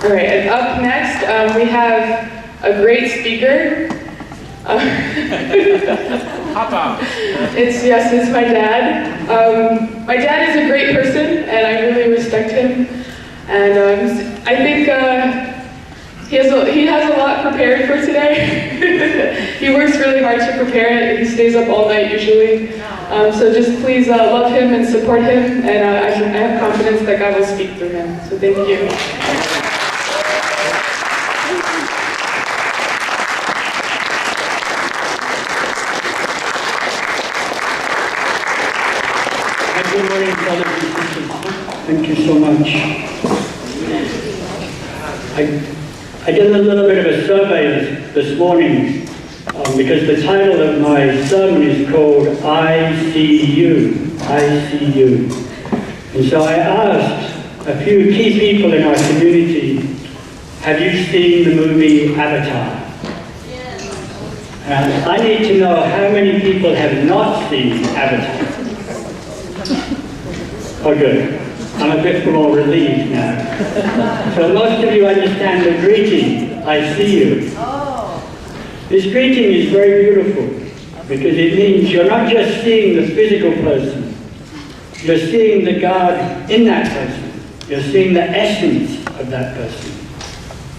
All right, and up next, we have a great speaker. It's my dad. My dad is a great person, and I really respect him. And I think he has a lot prepared for today. He works really hard to prepare it. He stays up all night usually. So just please love him and support him, and I have confidence that God will speak through him. So thank you. Good morning, brothers and sisters. Thank you so much. I did a little bit of a survey this morning because the title of my sermon is called I See You. I See You. And so I asked a few key people in our community, have you seen the movie Avatar? And I need to know how many people have not seen Avatar. Oh, good. I'm a bit more relieved now. So most of you understand the greeting, I see you. This greeting is very beautiful because it means you're not just seeing the physical person, you're seeing the God in that person. You're seeing the essence of that person.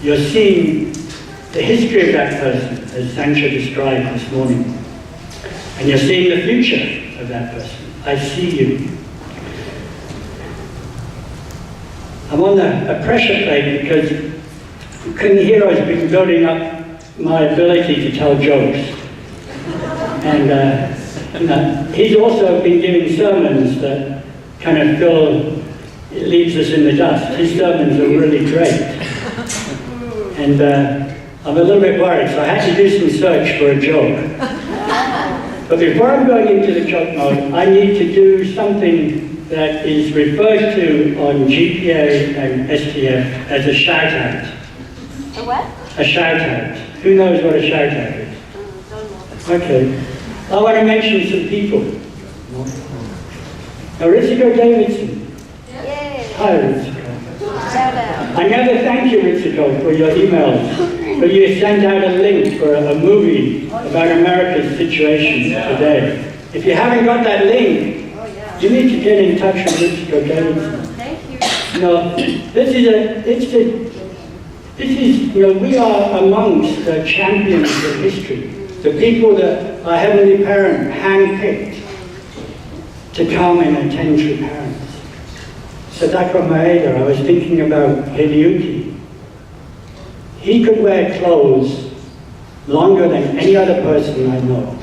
You're seeing the history of that person, as Sancho described this morning. And you're seeing the future of that person. I see you. I'm on a pressure plate because you couldn't hear I've been building up my ability to tell jokes. And he's also been giving sermons that kind of it leaves us in the dust. His sermons are really great. And I'm a little bit worried, so I had to do some search for a joke. But before I'm going into the joke mode, I need to do something that is referred to on GPA and STF as a shout-out. A what? A shout-out. Who knows what a shout-out is? Don't know. Okay. I want to mention some people. Now, Ritsuko Davidson. Yay! Hi, Ritsuko. Shout out. I never thank you, Ritsuko, for your emails, but you sent out a link for a movie about America's situation today. If you haven't got that link, you need to get in touch with Ritsuko Davidson. Thank you. No, we are amongst the champions of history, the people that our Heavenly Parent handpicked to come and attend to parents. Sadako Maeda, I was thinking about Hideyuki. He could wear clothes longer than any other person I know.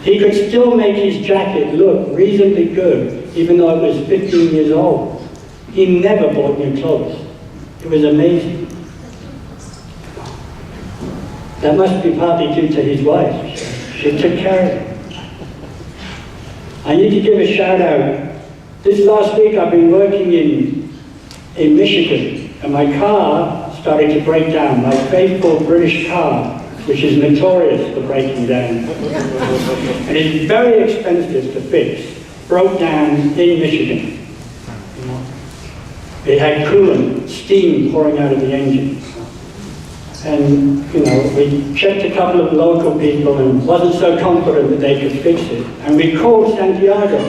He could still make his jacket look reasonably good, even though it was 15 years old. He never bought new clothes. It was amazing. That must be partly due to his wife. She took care of him. I need to give a shout out. This last week I've been working in Michigan, and my car started to break down. My faithful British car, which is notorious for breaking down, and it's very expensive to fix, broke down in Michigan. It had coolant, steam pouring out of the engine. And, we checked a couple of local people and wasn't so confident that they could fix it. And we called Santiago.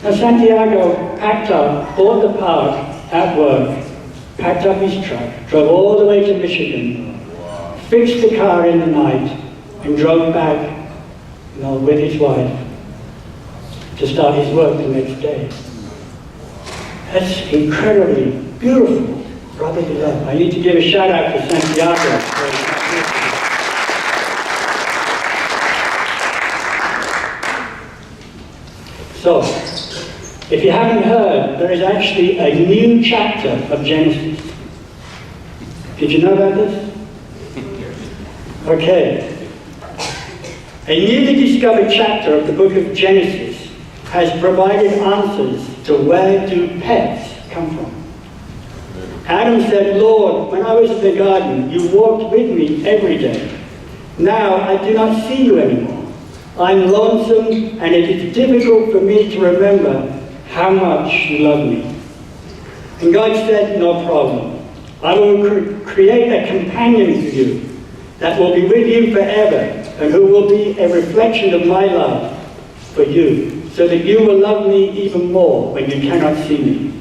Now Santiago packed up, bought the part at work, packed up his truck, drove all the way to Michigan, fixed the car in the night, and drove back, with his wife to start his work the next day. That's incredibly beautiful. Brotherly love. I need to give a shout out to Santiago. So, if you haven't heard, there is actually a new chapter of Genesis. Did you know about this? Okay. A newly discovered chapter of the book of Genesis has provided answers to where do pets come from. Adam said, Lord, when I was in the garden, you walked with me every day. Now I do not see you anymore. I'm lonesome, and it is difficult for me to remember how much you love me. And God said, no problem. I will create a companion for you that will be with you forever and who will be a reflection of my love for you, so that you will love me even more when you cannot see me.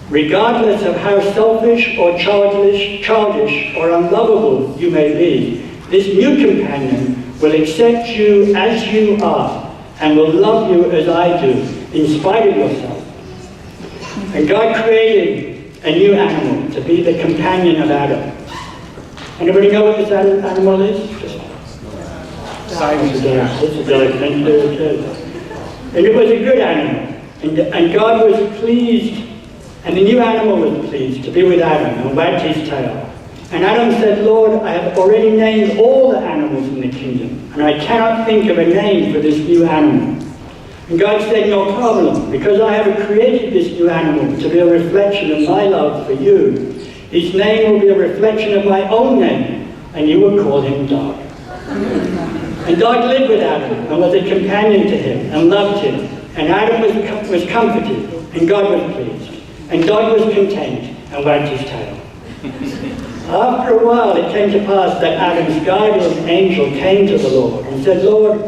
Regardless of how selfish or childish or unlovable you may be, this new companion will accept you as you are and will love you as I do, in spite of yourself. And God created a new animal to be the companion of Adam. Anybody know what this animal is? And it was a good animal. And God was pleased, and the new animal was pleased to be with Adam and wagged his tail. And Adam said, Lord, I have already named all the animals in the kingdom, and I cannot think of a name for this new animal. And God said, no problem, because I have created this new animal to be a reflection of my love for you. His name will be a reflection of my own name, and you will call him Dog. And Dog lived with Adam and was a companion to him and loved him. And Adam was comforted, and God was pleased. And Dog was content and wagged his tail. After a while, it came to pass that Adam's guardian angel came to the Lord and said, Lord,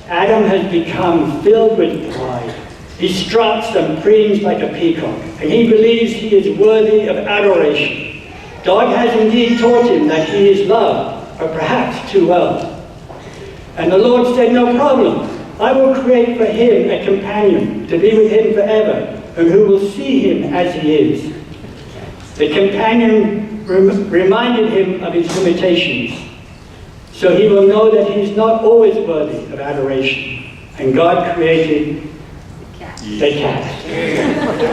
Adam has become filled with pride. He struts and preens like a peacock, and he believes he is worthy of adoration. God has indeed taught him that he is loved, or perhaps too well. And the Lord said, no problem. I will create for him a companion to be with him forever, and who will see him as he is. The companion reminded him of his limitations, so he will know that he is not always worthy of adoration. And God created the cat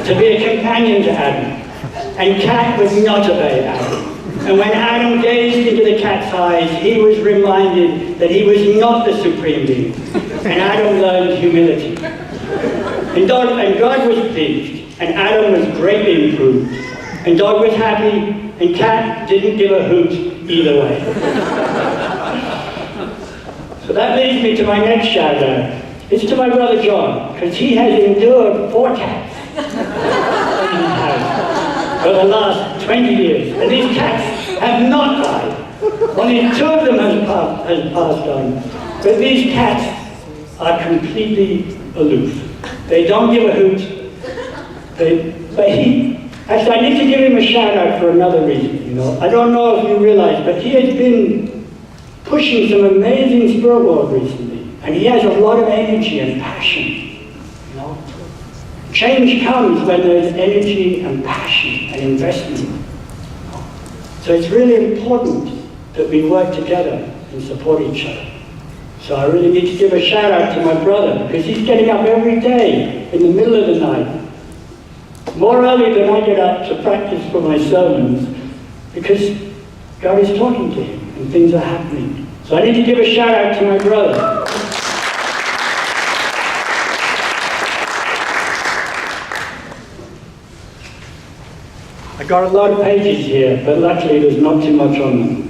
to be a companion to Adam. And cat would not obey Adam. And when Adam gazed into the cat's eyes, he was reminded that he was not the supreme being. And Adam learned humility. And God was pleased, and Adam was greatly improved. And Dog was happy, and Cat didn't give a hoot either way. So that leads me to my next shout out. It's to my brother John, because he has endured 4 cats in his house for the last 20 years. And these cats have not died. Only 2 of them has passed on. But these cats are completely aloof. They don't give a hoot. Actually, I need to give him a shout out for another reason, I don't know if you realize, but he has been pushing some amazing spirit work recently. And he has a lot of energy and passion, Change comes when there's energy and passion and investment. So it's really important that we work together and support each other. So I really need to give a shout out to my brother, because he's getting up every day in the middle of the night, more early than I get up to practice for my sermons, because God is talking to him and things are happening. So I need to give a shout out to my brother. I got a lot of pages here, but luckily there's not too much on them.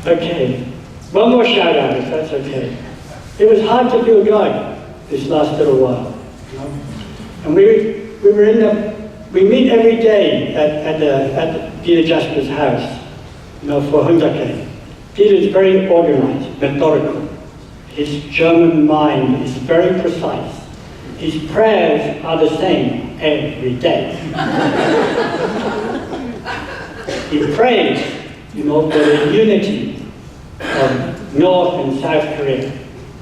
Okay, one more shout out if that's okay. It was hard to feel God this last little while. And we meet every day at Peter Jasper's house, for Hundake. Peter is very organized, methodical. His German mind is very precise. His prayers are the same every day. He prays, for the unity of North and South Korea.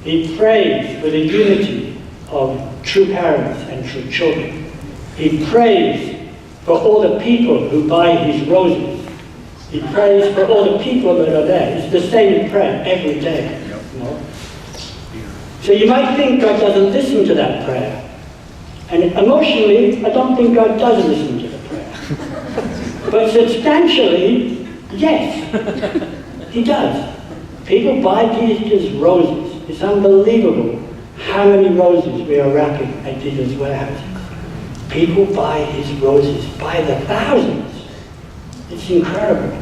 He prays for the unity of true parents and true children. He prays for all the people who buy his roses. He prays for all the people that are there. It's the same prayer every day. So you might think God doesn't listen to that prayer. And emotionally, I don't think God does listen to the prayer. But substantially, yes, he does. People buy Peter's roses. It's unbelievable how many roses we are wrapping at Peter's warehouses. People buy his roses by the thousands. It's incredible.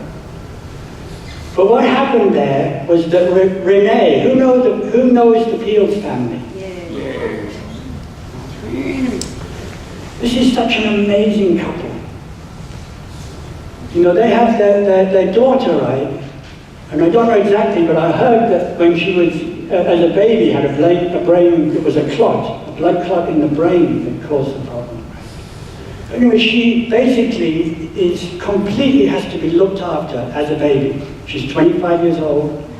But what happened there was that Renee, who knows the Peels family? Yes. This is such an amazing couple. You know, they have their daughter, right? And I don't know exactly, but I heard that when she was, as a baby, had a brain, it was a clot, a blood clot in the brain that caused the problem. Anyway, she basically has to be looked after as a baby. She's 25 years old.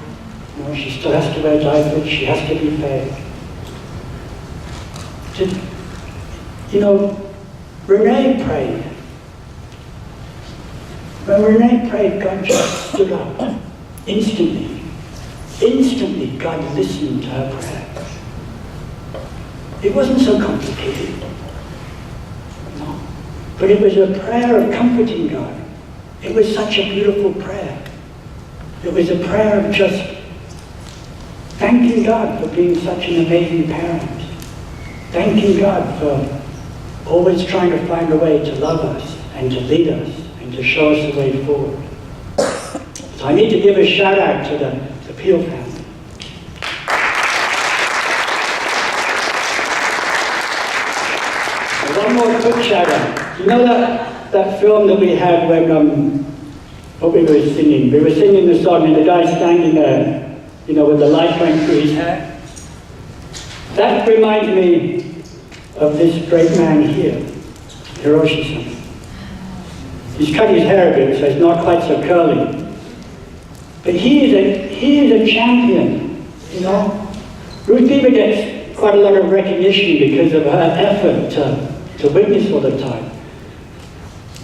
You know, she still has to wear diapers. She has to be fed. You know, Renee prayed. When Renee prayed, God just stood up. Instantly. Instantly, God listened to her prayer. It wasn't so complicated. No. But it was a prayer of comforting God. It was such a beautiful prayer. It was a prayer of just thanking God for being such an amazing parent. Thanking God for always trying to find a way to love us and to lead us and to show us the way forward. So I need to give a shout out to the Peel family. And one more quick shout out. You know that film that we had when what we were singing? We were singing the song and the guy standing there, you know, with the light going through his hair. That reminds me of this great man here, Hiroshi-san. He's cut his hair a bit, so it's not quite so curly. But he is a champion, you know. Ruth Beaver gets quite a lot of recognition because of her effort to witness all the time.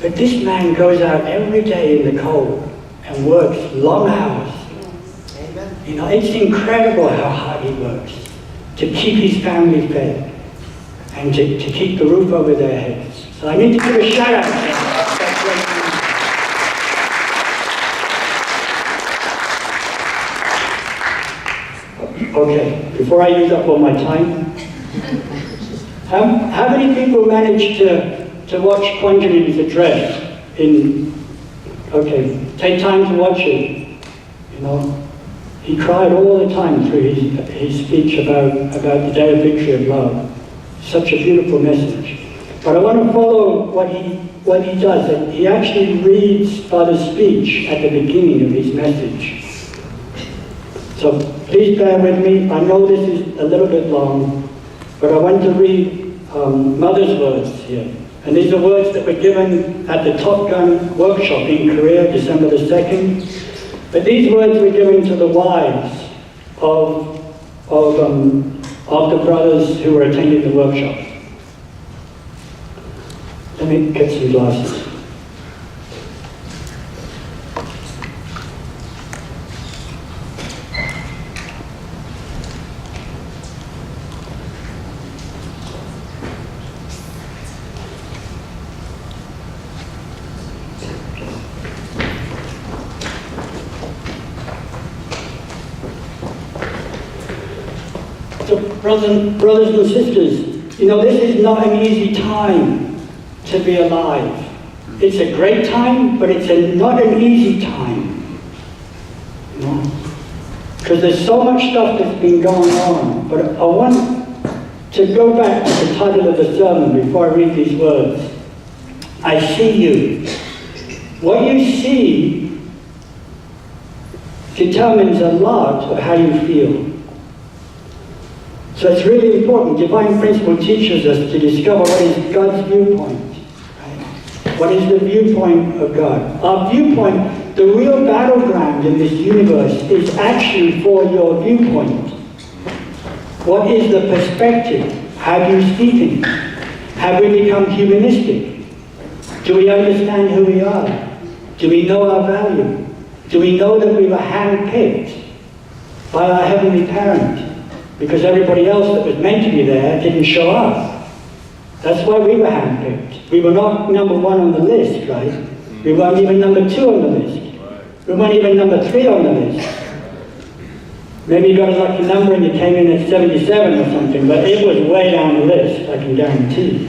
But this man goes out every day in the cold and works long hours. Amen. You know, it's incredible how hard he works to keep his family fed and to keep the roof over their heads. So I need to give a shout out to that great man. Okay, before I use up all my time, how many people managed to watch Kwanjani's address okay, take time to watch it, you know. He cried all the time through his speech about the Day of Victory of Love. Such a beautiful message. But I want to follow what he does. He actually reads Father's speech at the beginning of his message. So please bear with me. I know this is a little bit long, but I want to read Mother's words here. And these are words that were given at the Top Gun workshop in Korea, December the 2nd. But these words were given to the wives of the brothers who were attending the workshop. Let me get some glasses. So brothers and sisters, you know, this is not an easy time to be alive. It's a great time, but it's not an easy time. You know? Because there's so much stuff that's been going on. But I want to go back to the title of the sermon before I read these words. I see you. What you see determines a lot of how you feel. So it's really important. Divine principle teaches us to discover what is God's viewpoint. Right? What is the viewpoint of God? Our viewpoint, the real battleground in this universe, is actually for your viewpoint. What is the perspective? How do you see things? Have we become humanistic? Do we understand who we are? Do we know our value? Do we know that we were handpicked by our Heavenly Parent? Because everybody else that was meant to be there didn't show up. That's why we were handpicked. We were not number 1 on the list, right? We weren't even number 2 on the list. We weren't even number 3 on the list. Maybe you got a lucky number and you came in at 77 or something, but it was way down the list, I can guarantee.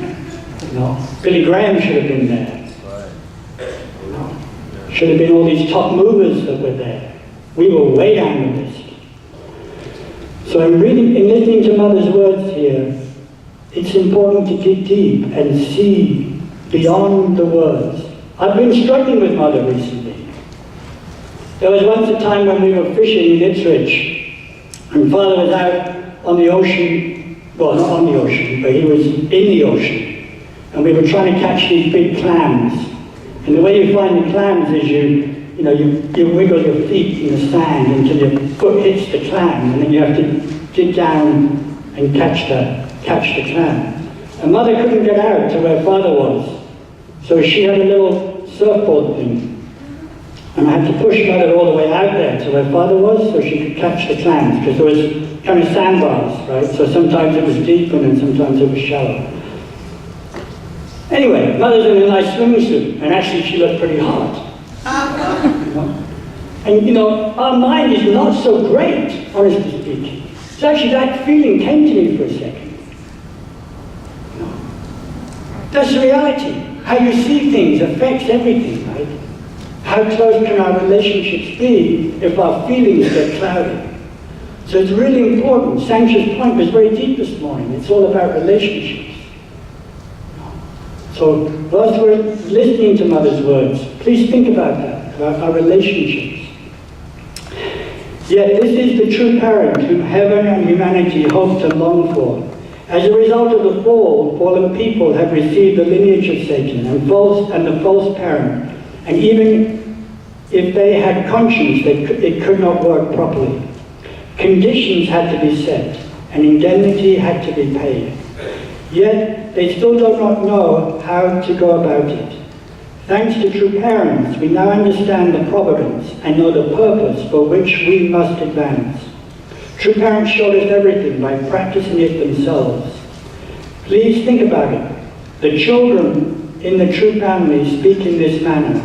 You know, Billy Graham should have been there. You know, should have been all these top movers that were there. We were way down the list. So in listening to Mother's words here, it's important to dig deep and see beyond the words I've been struggling with Mother recently. There was once a time when we were fishing in Ipswich, and Father was out on the ocean, well, not on the ocean, but he was in the ocean, and we were trying to catch these big clams. And the way you find the clams is you wiggle your feet in the sand until your foot hits the clam, and then you have to dig down and catch the clam. And Mother couldn't get out to where Father was, so she had a little surfboard thing. And I had to push Mother all the way out there to where Father was so she could catch the clams, because there was kind of sandbars, right? So sometimes it was deep and then sometimes it was shallow. Anyway, Mother's in a nice swimming suit, and actually she looked pretty hot. And our mind is not so great, honestly speaking. So actually that feeling came to me for a second. That's the reality. How you see things affects everything, right? How close can our relationships be if our feelings get clouded? So it's really important. Sanksha's point was very deep this morning. It's all about relationships. So whilst we're listening to Mother's words, please think about that, about our relationships. Yet this is the true parent whom heaven and humanity hope to long for. As a result of the fall, fallen people have received the lineage of Satan and the false parent. And even if they had conscience, it could not work properly. Conditions had to be set, and indemnity had to be paid. Yet they still do not know how to go about it. Thanks to true parents, we now understand the providence and know the purpose for which we must advance. True parents showed us everything by practicing it themselves. Please think about it. The children in the true family speak in this manner.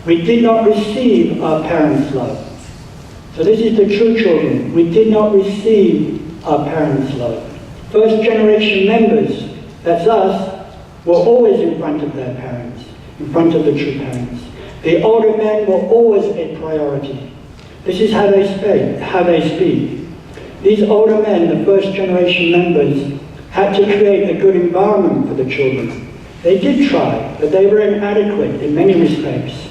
We did not receive our parents' love. So this is the true children. We did not receive our parents' love. First generation members, that's us, were always in front of their parents, in front of the true parents. The older men were always a priority. This is how they speak. These older men, the first generation members, had to create a good environment for the children. They did try, but they were inadequate in many respects.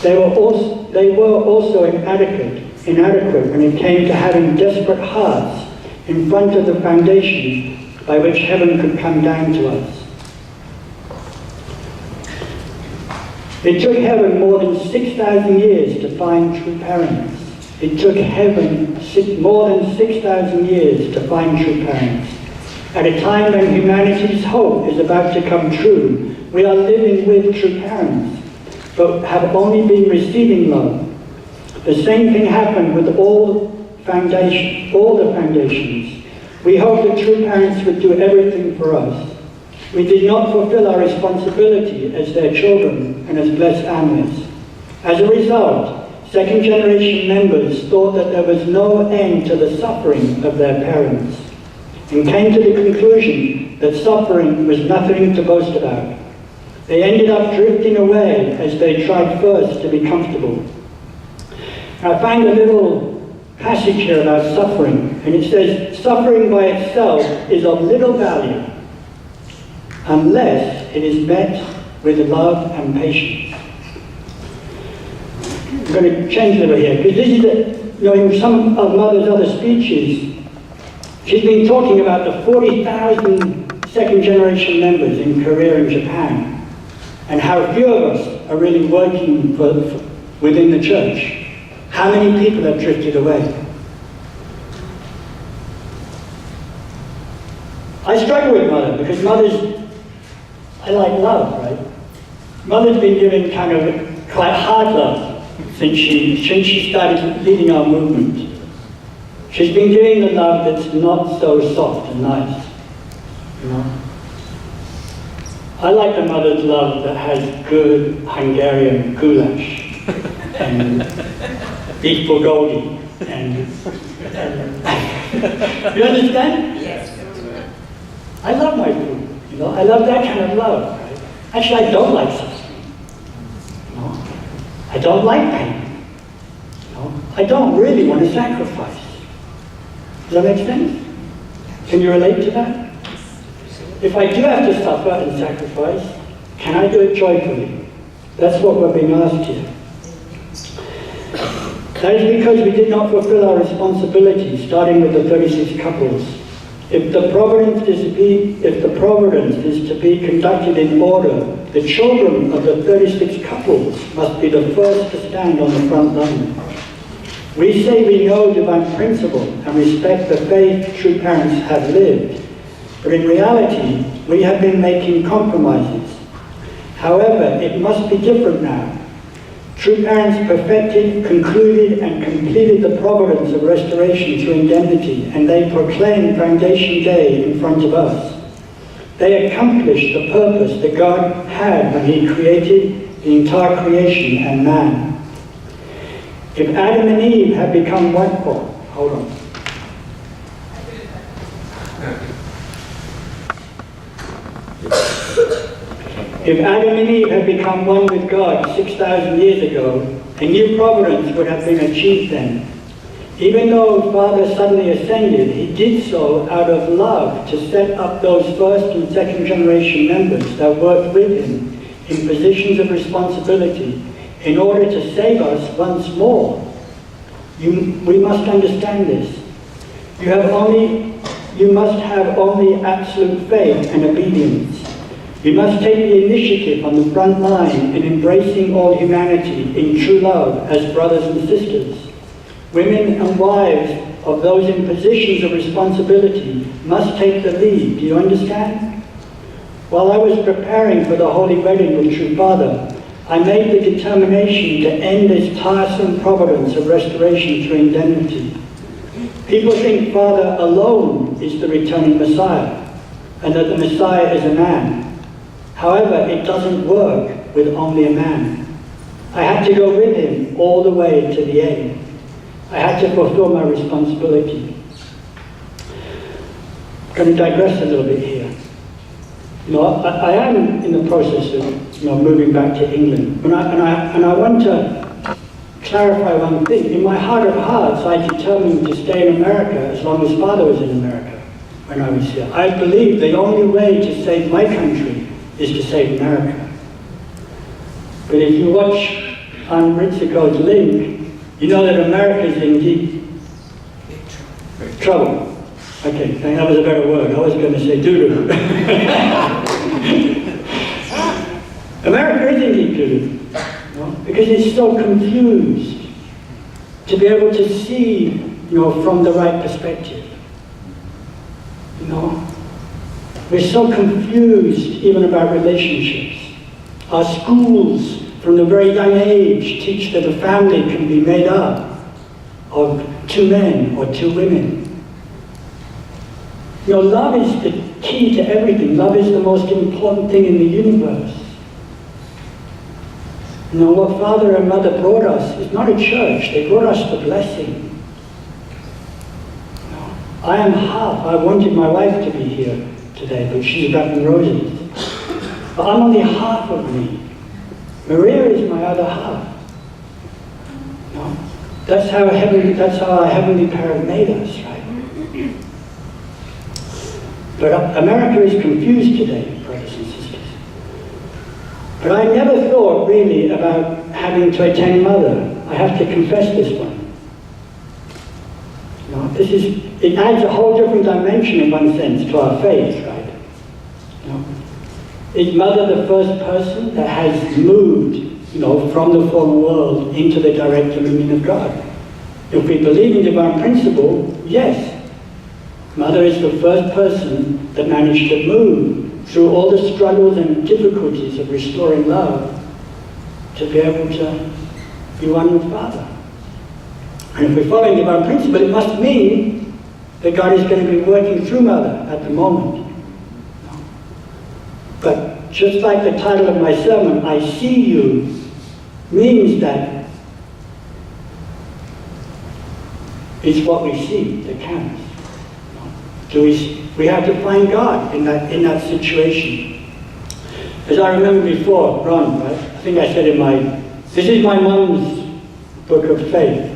They were also inadequate when it came to having desperate hearts in front of the foundation by which heaven could come down to us. It took heaven more than 6,000 years to find true parents. It took heaven more than 6,000 years to find true parents. At a time when humanity's hope is about to come true, we are living with true parents, but have only been receiving love. The same thing happened with all the foundations. We hope that true parents would do everything for us. We did not fulfill our responsibility as their children and as blessed families. As a result, second generation members thought that there was no end to the suffering of their parents, and came to the conclusion that suffering was nothing to boast about. They ended up drifting away as they tried first to be comfortable. I find a little passage here about suffering, and it says, suffering by itself is of little value unless it is met with love and patience. I'm going to change a little here, because this is in some of Mother's other speeches, she's been talking about the 40,000 second generation members in Korea and Japan, and how few of us are really working within the church. How many people have drifted away? I struggle with Mother, because I like love, right? Mother's been giving kind of quite hard love since she started leading our movement. She's been giving the love that's not so soft and nice, I like the Mother's love that has good Hungarian goulash and beef bulgogi and you understand? Yes. I love my food, I love that kind of love, right? Actually, I don't like suffering, I don't like pain, I don't really want to sacrifice. Does that make sense? Can you relate to that? If I do have to suffer and sacrifice, can I do it joyfully? That's what we're being asked here. That is because we did not fulfill our responsibility, starting with the 36 couples. If the providence is to be conducted in order, the children of the 36 couples must be the first to stand on the front line. We say we know divine principle and respect the faith true parents have lived, but in reality, we have been making compromises. However, it must be different now. True parents perfected, concluded, and completed the providence of restoration through indemnity, and they proclaimed Foundation Day in front of us. They accomplished the purpose that God had when He created the entire creation and man. If Adam and Eve had become one, hold on. If Adam and Eve had become one with God 6,000 years ago, a new providence would have been achieved then. Even though Father suddenly ascended, He did so out of love to set up those first and second generation members that worked with Him in positions of responsibility in order to save us once more. We must understand this. You must have only absolute faith and obedience. You must take the initiative on the front line in embracing all humanity in true love as brothers and sisters. Women and wives of those in positions of responsibility must take the lead. Do you understand? While I was preparing for the holy wedding with True Father, I made the determination to end this tiresome providence of restoration through indemnity. People think Father alone is the returning Messiah, and that the Messiah is a man. However, it doesn't work with only a man. I had to go with Him all the way to the end. I had to fulfill my responsibility. I'm going to digress a little bit here. I am in the process of moving back to England, and I want to clarify one thing. In my heart of hearts, I determined to stay in America as long as Father was in America when I was here. I believe the only way to save my country is to save America. But if you watch on Ritzico's link, you know that America is in deep trouble. Okay, that was a better word. I was going to say doo-doo. America is in deep doo-doo, because it's so confused to be able to see, from the right perspective. We're so confused even about relationships. Our schools, from the very young age, teach that a family can be made up of 2 men or 2 women. Love is the key to everything. Love is the most important thing in the universe. What Father and Mother brought us is not a church. They brought us the blessing. I am half. I wanted my wife to be here today, but she's wrapping roses. But I'm only half of me. Maria is my other half. That's how our Heavenly Parent made us, right? But America is confused today, brothers and sisters. But I never thought really about having to attend Mother. I have to confess this one. It adds a whole different dimension in one sense to our faith, right? Is Mother the first person that has moved, from the fallen world into the direct dominion of God? If we believe in divine principle, yes. Mother is the first person that managed to move through all the struggles and difficulties of restoring love to be able to be one with Father. And if we're following divine principle, it must mean that God is going to be working through Mother at the moment. But just like the title of my sermon, I See You, means that it's what we see that counts. We have to find God in that situation. As I remember before, Ron, right? I think I said this is my mom's book of faith.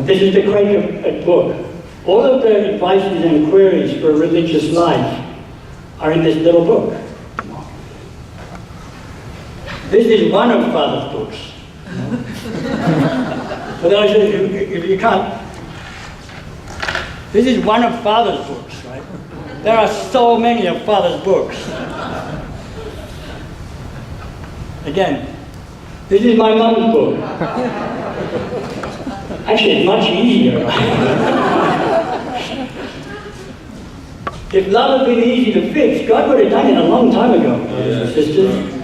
This is the Quaker book. All of the advices and queries for a religious life are in this little book. This is one of Father's books. For those of you, if you can't, this is one of Father's books, right? There are so many of Father's books. Again, this is my mum's book. Actually, it's much easier. If love had been easy to fix, God would have done it a long time ago, brothers and sisters.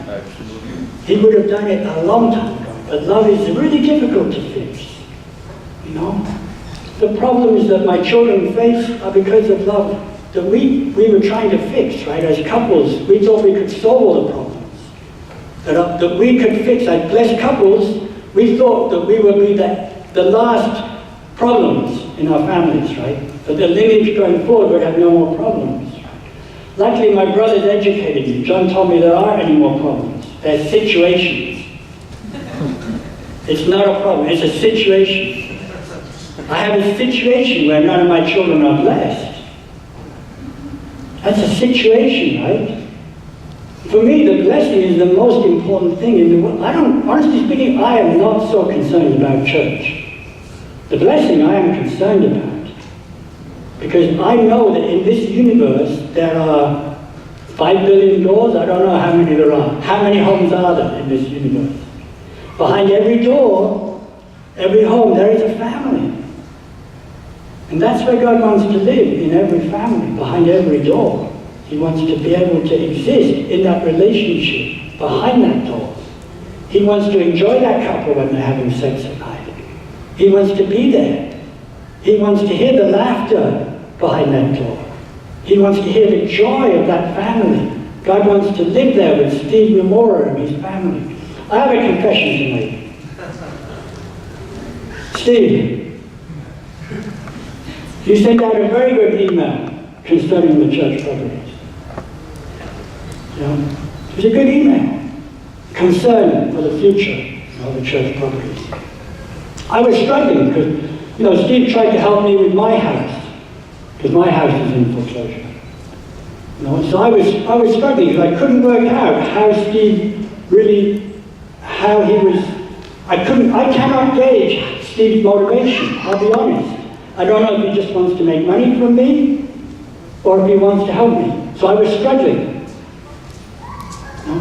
He would have done it a long time ago. But love is really difficult to fix. You know? The problems that my children face are because of love that we were trying to fix, right? As couples, we thought we could solve all the problems. That we could fix. As blessed couples, we thought that we would be the last problems in our families, right? That the lineage going forward would have no more problems. Luckily, my brother's educated me. John told me there aren't any more problems. There's situations. It's not a problem, it's a situation. I have a situation where none of my children are blessed. That's a situation, right? For me, the blessing is the most important thing in the world. Honestly speaking, I am not so concerned about church. The blessing I am concerned about. Because I know that in this universe there are 5 billion doors. I don't know how many there are. How many homes are there in this universe? Behind every door, every home, there is a family. And that's where God wants to live, in every family, behind every door. He wants to be able to exist in that relationship, behind that door. He wants to enjoy that couple when they're having sex at night. He wants to be there. He wants to hear the laughter behind that door. He wants to hear the joy of that family. God wants to live there with Steve Memora and his family. I have a confession to make. Steve, you sent out a very good email concerning the church properties. It was a good email. Concern for the future of the church properties. I was struggling because, Steve tried to help me with my house, because my house is in foreclosure. So I was struggling because I couldn't work out how Steve really, how he was, I cannot gauge Steve's motivation, I'll be honest. I don't know if he just wants to make money from me, or if he wants to help me. So I was struggling.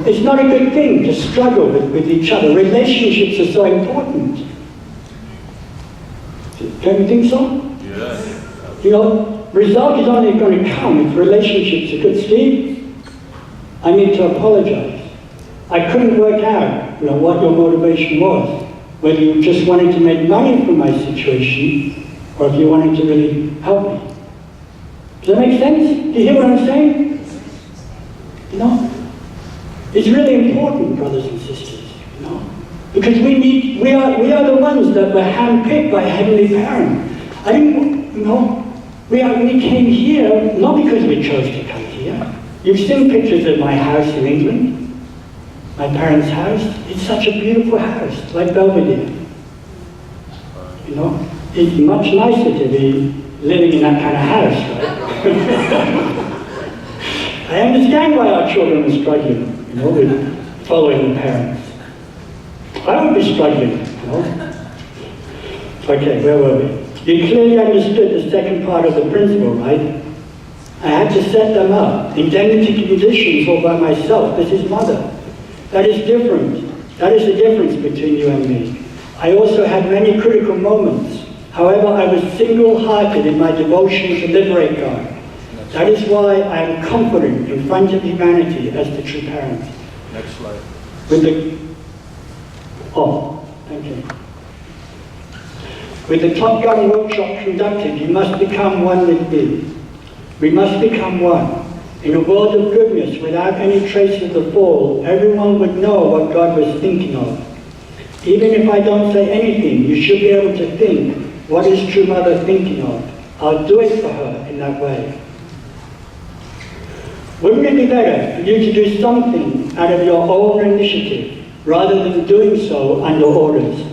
It's not a good thing to struggle with each other. Relationships are so important. Don't you think so? Yes. Result is only going to come if relationships are good. Steve, I need to apologize. I couldn't work out what your motivation was. Whether you just wanted to make money from my situation, or if you wanted to really help me. Does that make sense? Do you hear what I'm saying? It's really important, brothers and sisters, because we are the ones that were handpicked by Heavenly Parent. We came here not because we chose to come here. You've seen pictures of my house in England, my parents' house. It's such a beautiful house, like Belvedere. It's much nicer to be living in that kind of house, right? I understand why our children are struggling, with following the parents. I would be struggling, Okay, where were we? You clearly understood the second part of the principle, right? I had to set them up. Indemnity conditions all by myself. This is mother. That is different. That is the difference between you and me. I also had many critical moments. However, I was single-hearted in my devotion to liberate God. That is why I am confident in front of humanity as the true parent. Next slide. Thank you. With the Top Gun workshop conducted, you must become one with me. We must become one. In a world of goodness, without any trace of the fall, everyone would know what God was thinking of. Even if I don't say anything, you should be able to think, what is true mother thinking of? I'll do it for her in that way. Wouldn't it be better for you to do something out of your own initiative, rather than doing so under orders?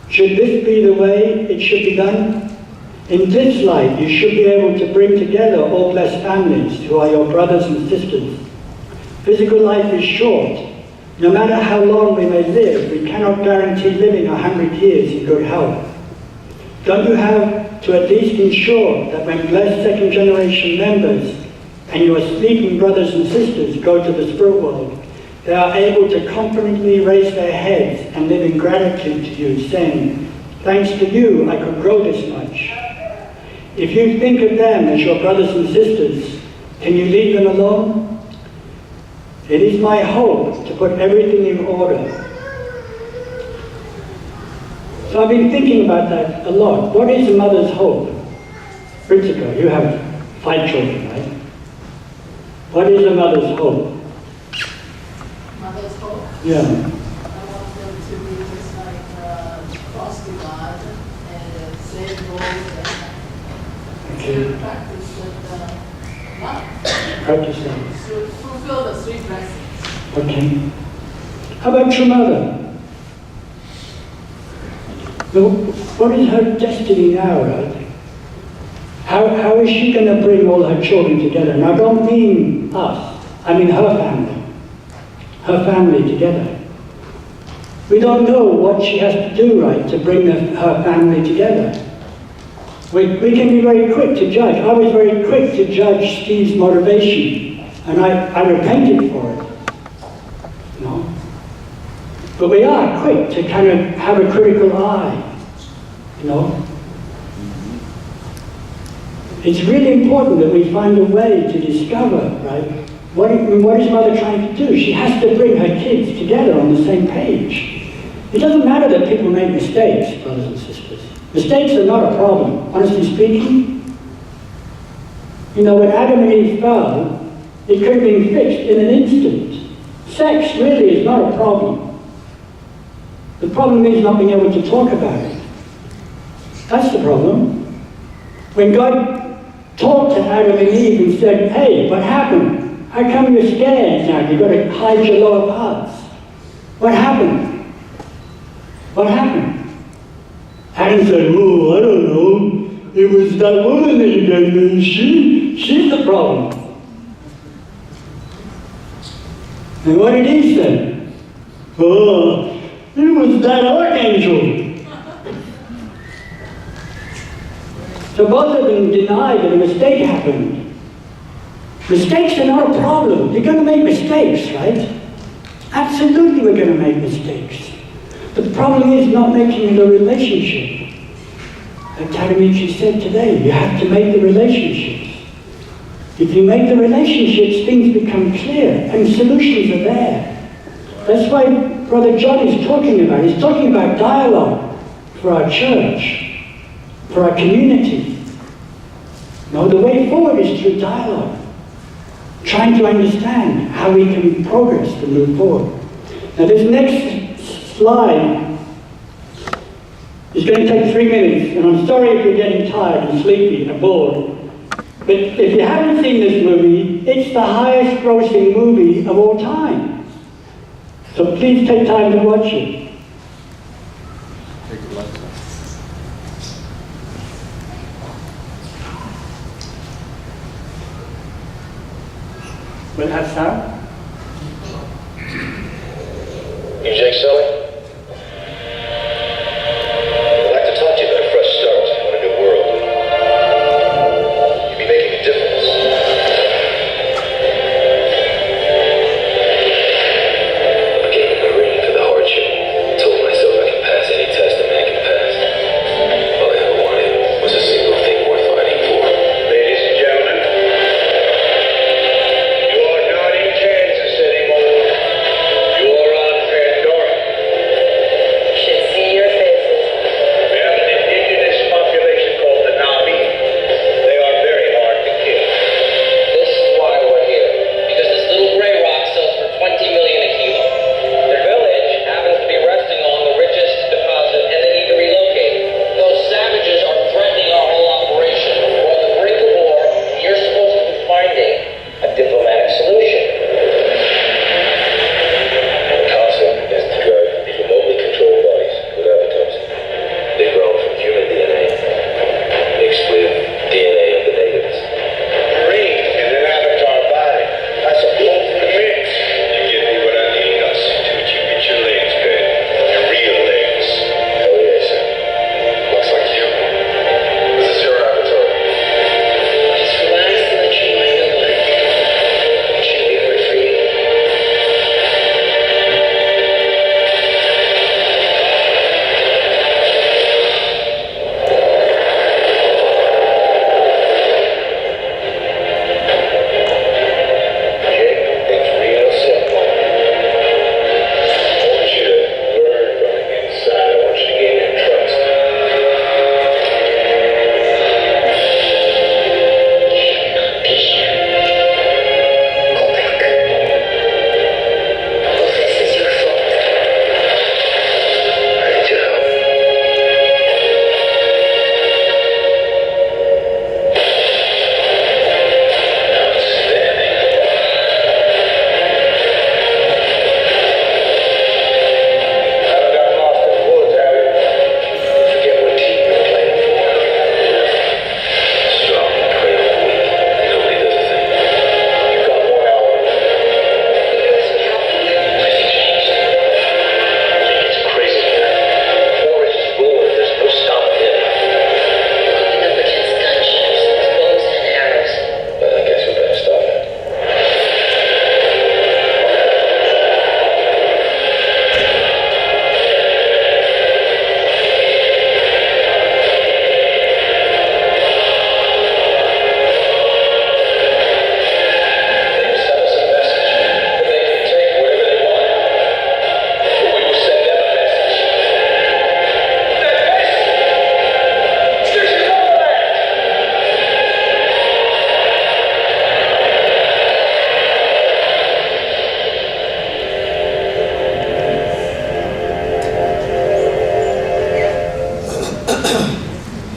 Should this be the way it should be done? In this life, you should be able to bring together all blessed families who are your brothers and sisters. Physical life is short. No matter how long we may live, we cannot guarantee living 100 years in good health. Don't you have to at least ensure that when blessed second-generation members and your sleeping brothers and sisters go to the spirit world, they are able to confidently raise their heads and live in gratitude to you, saying, thanks to you, I could grow this much. If you think of them as your brothers and sisters, can you leave them alone? It is my hope to put everything in order. So I've been thinking about that a lot. What is a mother's hope? Ritika, you have 5 children, right? What is a mother's hope? Mother's hope. Yeah. I want them to be just like cross the God and save goals and Okay. practice with love. Practice that. To fulfill the 3 blessings. Okay. How about your mother? Well, what is her destiny now, right? How is she going to bring all her children together? And I don't mean us, I mean her family. Her family together. We don't know what she has to do, right, to bring her family together. We can be very quick to judge. I was very quick to judge Steve's motivation, and I repented for it. You know? But we are quick to kind of have a critical eye, you know. It's really important that we find a way to discover, right, what is Mother trying to do? She has to bring her kids together on the same page. It doesn't matter that people make mistakes, brothers and sisters. Mistakes are not a problem, honestly speaking. You know, when Adam and Eve fell, it could have been fixed in an instant. Sex really is not a problem. The problem is not being able to talk about it. That's the problem. When God talked to Adam and Eve and said, hey, what happened? How come you're scared now? You've got to hide your lower parts. What happened? What happened? Adam said, oh, I don't know. It was that woman that you gave me. She's the problem. And what did he say? Oh, it was that archangel. So both of them denied that a mistake happened. Mistakes are not a problem. You're going to make mistakes, right? Absolutely we're going to make mistakes. But the problem is not making the relationship. Like Tadamichi said today, you have to make the relationships. If you make the relationships, things become clear and solutions are there. That's why Brother John is talking about. He's talking about dialogue for our church, for our community. No, the way forward is through dialogue. Trying to understand how we can progress and move forward. Now this next slide is going to take 3 minutes, and I'm sorry if you're getting tired and sleepy and bored. But if you haven't seen this movie, it's the highest grossing movie of all time. So please take time to watch it. Will it have sound? You Jake Sully? I'd like to talk to you about a fresh start on a new world. You'd be making a difference. I gave him a reading for the hardship. Told myself I can pass any test a man can pass. All I ever wanted was a single thing worth fighting for. Ladies and gentlemen, you are not in Kansas anymore. You are on Pandora.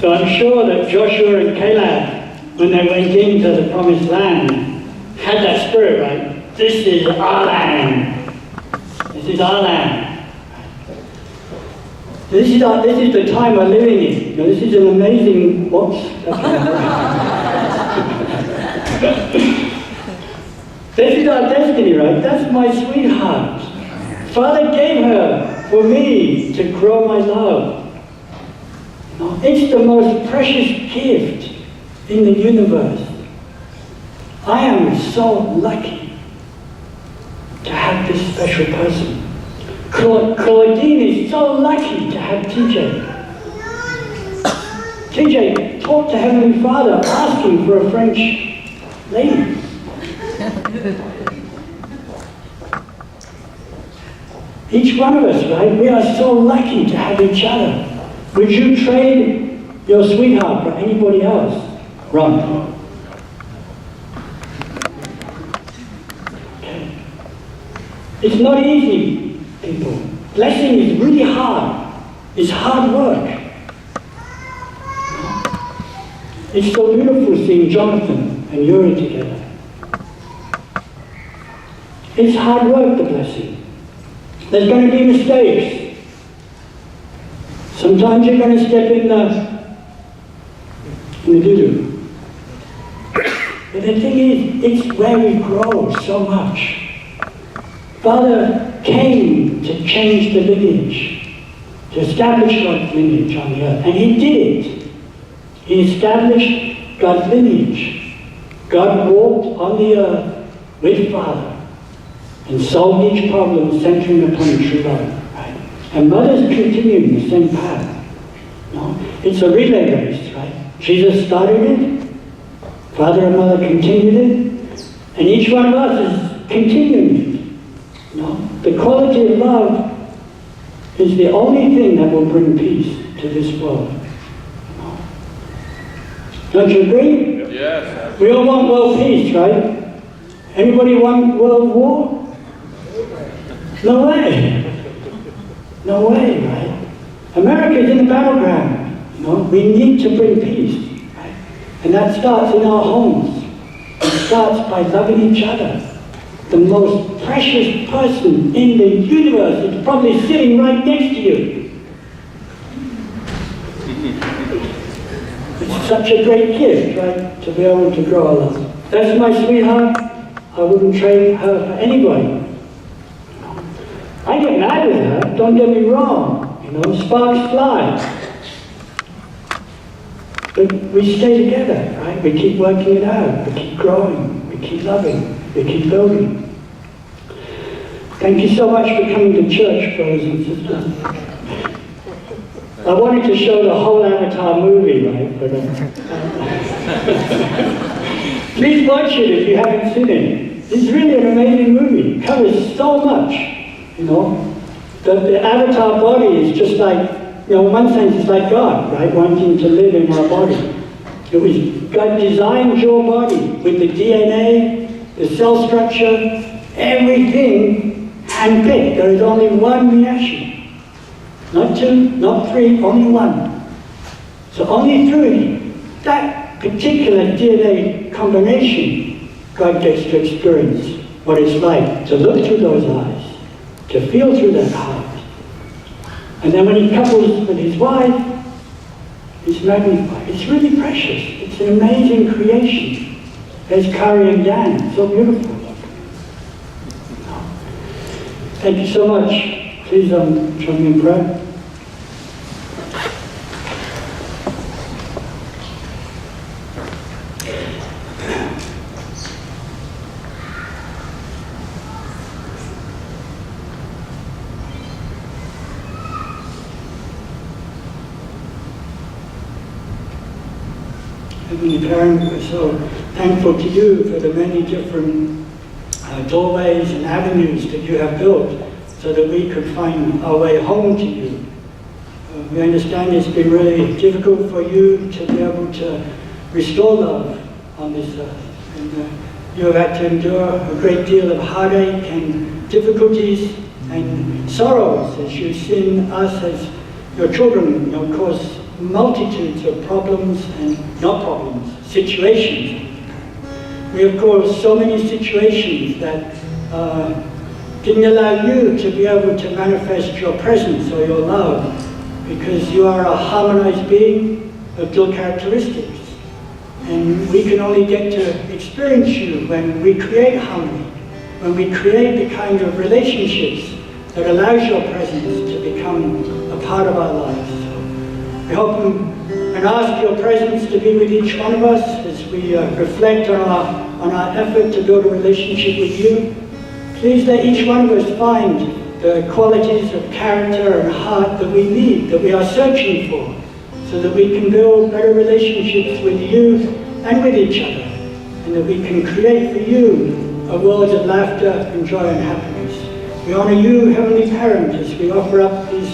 So I'm sure that Joshua and Caleb, when they went into the promised land, had that spirit, right? This is our land. This is our land. This is the time we're living in. You know, this is an amazing, This is our destiny, right? That's my sweetheart. Father gave her for me to grow my love. You know, it's the most precious gift in the universe. I am so lucky to have this special person. Claudine is so lucky to have TJ. TJ talked to Heavenly Father asking for a French lady. Each one of us, right? We are so lucky to have each other. Would you trade your sweetheart for anybody else? Ron. Okay. It's not easy, people. Blessing is really hard. It's hard work. It's so beautiful seeing Jonathan and Yuri together. It's hard work, the blessing. There's going to be mistakes. Sometimes you're going to step in the doo-doo. But the thing is, it's where we grow so much. Father came to change the lineage, to establish God's lineage on the earth. And He did it. He established God's lineage. God walked on the earth with Father and solved each problem centering upon true love. Right? And mothers continue the same path. No? It's a relay race, right? Jesus started it, Father and Mother continued it, and each one of us is continuing it. No? The quality of love is the only thing that will bring peace to this world. No? Don't you agree? Yes. We all want world peace, right? Anybody want world war? No way. No way, right? America is in the battleground. You know, we need to bring peace, right? And that starts in our homes. It starts by loving each other. The most precious person in the universe is probably sitting right next to you. It's such a great gift, right? To be able to grow our love. That's my sweetheart. I wouldn't trade her for anybody. I get mad with her, don't get me wrong. You know, sparks fly. But we stay together, right? We keep working it out. We keep growing. We keep loving. We keep building. Thank you so much for coming to church, brothers and sisters. I wanted to show the whole Avatar movie, right? But please watch it if you haven't seen it. It's really an amazing movie. It covers so much. You know, the avatar body is just like, you know, in one sense it's like God, right, wanting to live in our body. It was, God designed your body with the DNA, the cell structure, everything handpicked. There is only one reaction. Not two, not three, only one. So only through that particular DNA combination, God gets to experience what it's like to look through those eyes, to feel through that heart. And then when he couples with his wife, it's magnified. It's really precious. It's an amazing creation. There's Kari and Dan, so beautiful. Thank you so much. Please join me in prayer. Heavenly Parent, we're so thankful to you for the many different doorways and avenues that you have built so that we could find our way home to you. We understand it's been really difficult for you to be able to restore love on this earth. And you have had to endure a great deal of heartache and difficulties and sorrows as you've seen us as your children, of course, multitudes of problems and not problems, situations. We have caused so many situations that didn't allow you to be able to manifest your presence or your love, because you are a harmonized being of dual characteristics. And we can only get to experience you when we create harmony, when we create the kind of relationships that allows your presence to become a part of our lives. So we hope and ask your presence to be with each one of us as we reflect on our effort to build a relationship with you. Please let each one of us find the qualities of character and heart that we need, that we are searching for, so that we can build better relationships with you and with each other, and that we can create for you a world of laughter and joy and happiness. We honor you, Heavenly Parent, as we offer up this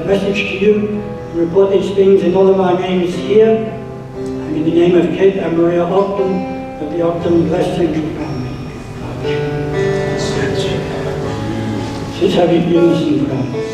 message to you and report these things in all of our names here, and in the name of Kate and Maria Ogden of the Ogden Blessed Central Family. Let's have you unison prayer.